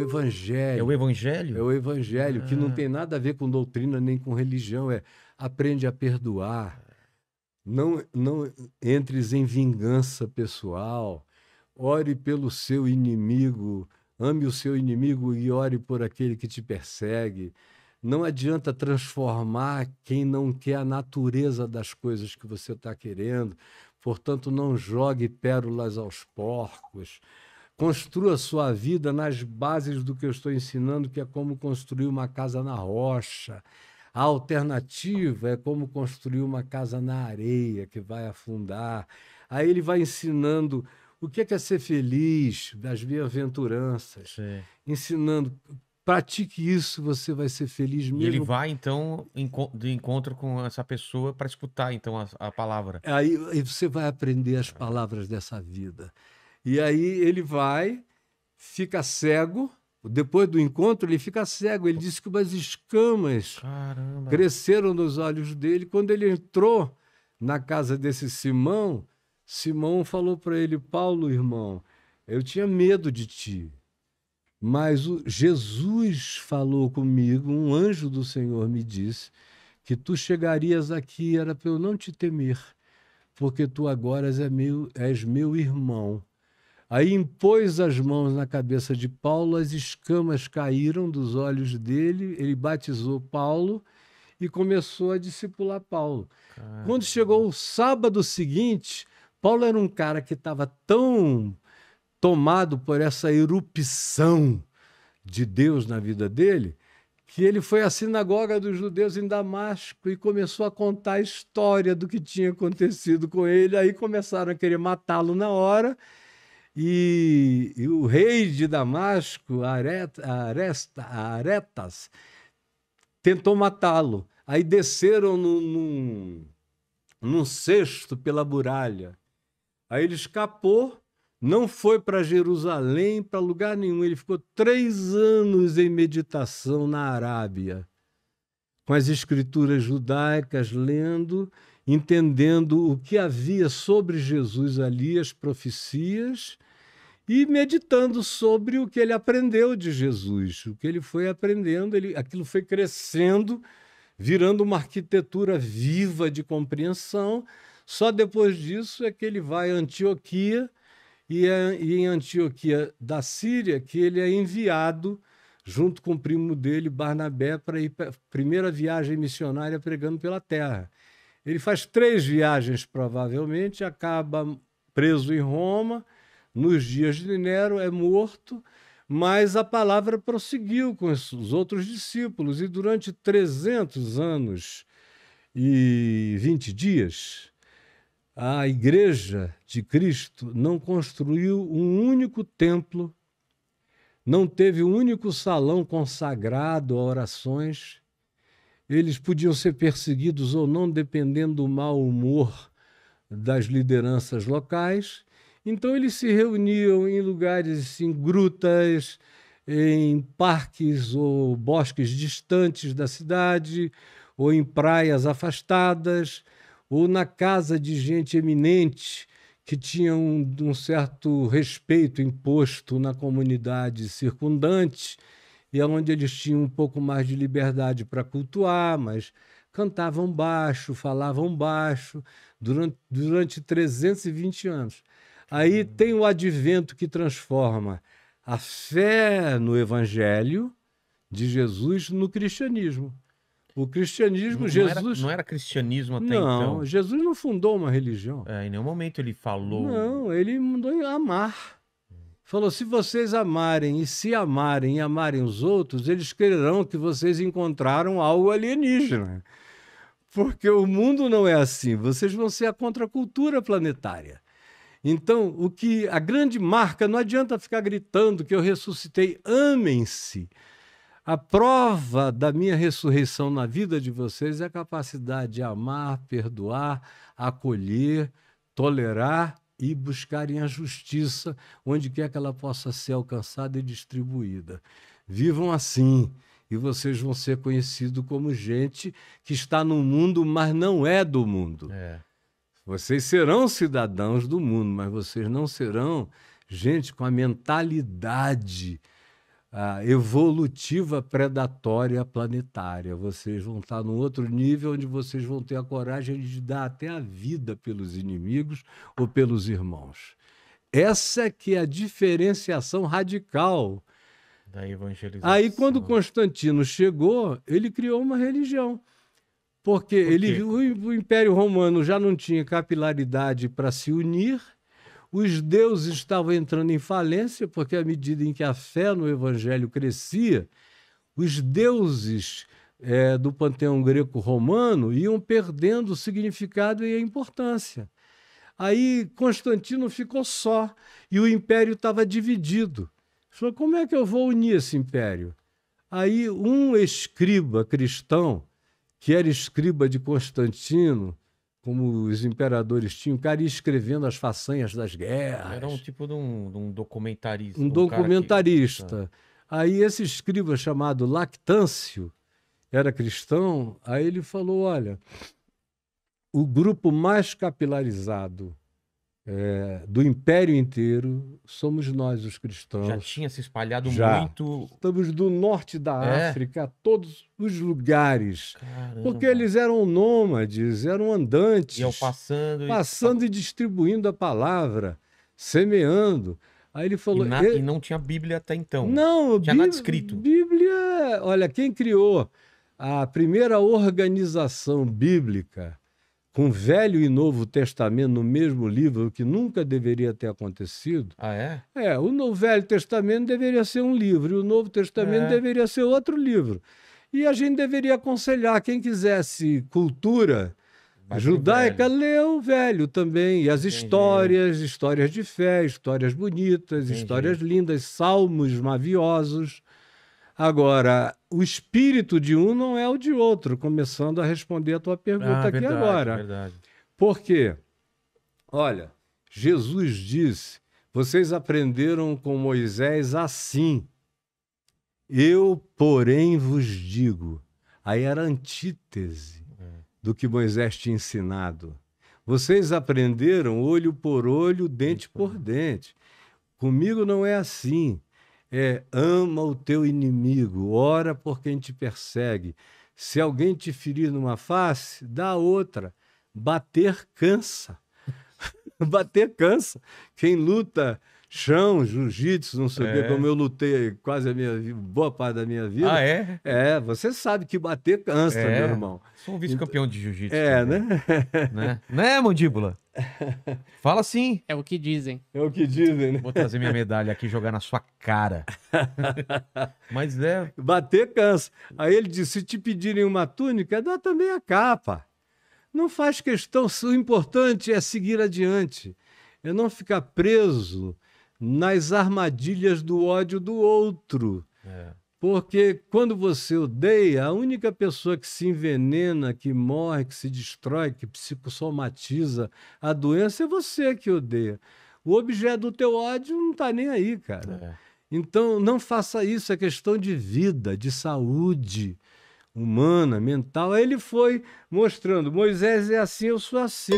evangelho. É o É evangelho? o evangelho, que não Ah, tem nada a ver com doutrina nem com religião. Aprende a perdoar. Não entres em vingança pessoal. Ore pelo seu inimigo. Ame o seu inimigo e ore por aquele que te persegue. Não adianta transformar quem não quer a natureza das coisas que você está querendo. Portanto, não jogue pérolas aos porcos. Construa sua vida nas bases do que eu estou ensinando, que é como construir uma casa na rocha. A alternativa é como construir uma casa na areia, que vai afundar. Aí ele vai ensinando o que é ser feliz, das bem-aventuranças, sei. ensinando, pratique isso, você vai ser feliz E ele mesmo. vai, então, de encontro com essa pessoa para escutar, então, a palavra. Aí você vai aprender as palavras dessa vida. E aí ele vai, fica cego. Depois do encontro, ele fica cego. Ele disse que umas escamas Caramba. cresceram nos olhos dele. Quando ele entrou na casa desse Simão, Simão falou para ele: Paulo, irmão, eu tinha medo de ti, mas Jesus falou comigo, um anjo do Senhor me disse que tu chegarias aqui, era para eu não te temer, porque tu agora és meu irmão. Aí impôs as mãos na cabeça de Paulo, as escamas caíram dos olhos dele, ele batizou Paulo e começou a discipular Paulo. Cara. Quando chegou o sábado seguinte, Paulo era um cara que estava tão tomado por essa erupção de Deus na vida dele, que ele foi à sinagoga dos judeus em Damasco e começou a contar a história do que tinha acontecido com ele. Aí começaram a querer matá-lo na hora. E o rei de Damasco, Aretas, tentou matá-lo. Aí desceram num cesto pela muralha. Aí ele escapou, não foi para Jerusalém, para lugar nenhum. Ele ficou 3 anos em meditação na Arábia, com as escrituras judaicas, lendo, entendendo o que havia sobre Jesus ali, as profecias, e meditando sobre o que ele aprendeu de Jesus, o que ele foi aprendendo, aquilo foi crescendo, virando uma arquitetura viva de compreensão. Só depois disso é que ele vai a Antioquia, e em Antioquia da Síria que ele é enviado junto com o primo dele, Barnabé, para ir para a primeira viagem missionária pregando pela terra. Ele faz 3 viagens, provavelmente, acaba preso em Roma, nos dias de Nero, é morto, mas a palavra prosseguiu com os outros discípulos, e durante 300 anos e 20 dias, a Igreja de Cristo não construiu um único templo, não teve um único salão consagrado a orações. Eles podiam ser perseguidos ou não, dependendo do mau humor das lideranças locais. Então eles se reuniam em lugares, em grutas, em parques ou bosques distantes da cidade, ou em praias afastadas, ou na casa de gente eminente que tinha um certo respeito imposto na comunidade circundante, e onde eles tinham um pouco mais de liberdade para cultuar, mas cantavam baixo, falavam baixo, durante 320 anos. Aí tem o advento que transforma a fé no Evangelho de Jesus no cristianismo. O cristianismo, Não Jesus... era cristianismo até Não, então. Jesus não fundou uma religião. Em nenhum momento ele falou. Não, ele mandou amar. Falou: se vocês amarem e se amarem e amarem os outros, eles crerão que vocês encontraram algo alienígena. Porque o mundo não é assim. Vocês vão ser a contracultura planetária. Então, a grande marca, não adianta ficar gritando que eu ressuscitei. Amem-se. A prova da minha ressurreição na vida de vocês é a capacidade de amar, perdoar, acolher, tolerar e buscarem a justiça onde quer que ela possa ser alcançada e distribuída. Vivam assim, e vocês vão ser conhecidos como gente que está no mundo, mas não é do mundo. Vocês serão cidadãos do mundo, mas vocês não serão gente com a mentalidade a evolutiva predatória planetária. Vocês vão estar num outro nível onde vocês vão ter a coragem de dar até a vida pelos inimigos ou pelos irmãos. Essa que é a diferenciação radical. Da evangelização. Aí, quando Constantino chegou, ele criou uma religião. Porque o Império Romano já não tinha capilaridade para se unir, os deuses estavam entrando em falência, porque à medida em que a fé no Evangelho crescia, os deuses do panteão greco-romano iam perdendo o significado e a importância. Aí Constantino ficou só e o império estava dividido. Falou, como é que eu vou unir esse império? Aí um escriba cristão, que era escriba de Constantino, como os imperadores tinham, o cara ia escrevendo as façanhas das guerras. Era um tipo de um documentarista. Um documentarista. Aí esse escriba chamado Lactâncio, era cristão, aí ele falou, olha, o grupo mais capilarizado do império inteiro somos nós, os cristãos. Já tinha se espalhado Já. muito. Estamos do norte da África, todos os lugares. Caramba. Porque eles eram nômades, eram andantes. Iam passando e distribuindo a palavra, semeando. Aí ele falou... E não tinha Bíblia até então. Não, tinha nada escrito. Bíblia... Olha, quem criou a primeira organização bíblica com Velho e Novo Testamento no mesmo livro, que nunca deveria ter acontecido. Ah, é? O Velho Testamento deveria ser um livro, e o Novo Testamento deveria ser outro livro. E a gente deveria aconselhar quem quisesse cultura judaica, ler o Velho também. E as histórias de fé, histórias bonitas, histórias lindas, salmos maviosos. Agora, o espírito de um não é o de outro, começando a responder a tua pergunta aqui agora. Verdade. Por quê? Olha, Jesus disse, vocês aprenderam com Moisés assim, eu, porém, vos digo. Aí era a antítese do que Moisés tinha ensinado. Vocês aprenderam olho por olho, dente por dente. Comigo não é assim. Ama o teu inimigo, ora por quem te persegue. Se alguém te ferir numa face, dá a outra. Bater cansa. Bater cansa. Quem luta chão, jiu-jitsu, não sei o quê, como eu lutei quase boa parte da minha vida. Ah, é? Você sabe que bater cansa, meu irmão. Sou um vice-campeão de jiu-jitsu. Né? Né, mandíbula? Fala sim. É o que dizem. É o que dizem, né? Vou trazer minha medalha aqui e jogar na sua cara. Mas bater cansa. Aí ele disse, se te pedirem uma túnica, dá também a capa. Não faz questão, o importante é seguir adiante. É não ficar preso nas armadilhas do ódio do outro. Porque quando você odeia, a única pessoa que se envenena, que morre, que se destrói, que psicossomatiza a doença é você que odeia. O objeto do teu ódio não está nem aí, cara. Então, não faça isso, é questão de vida, de saúde humana, mental. Aí ele foi mostrando, Moisés é assim, eu sou assim.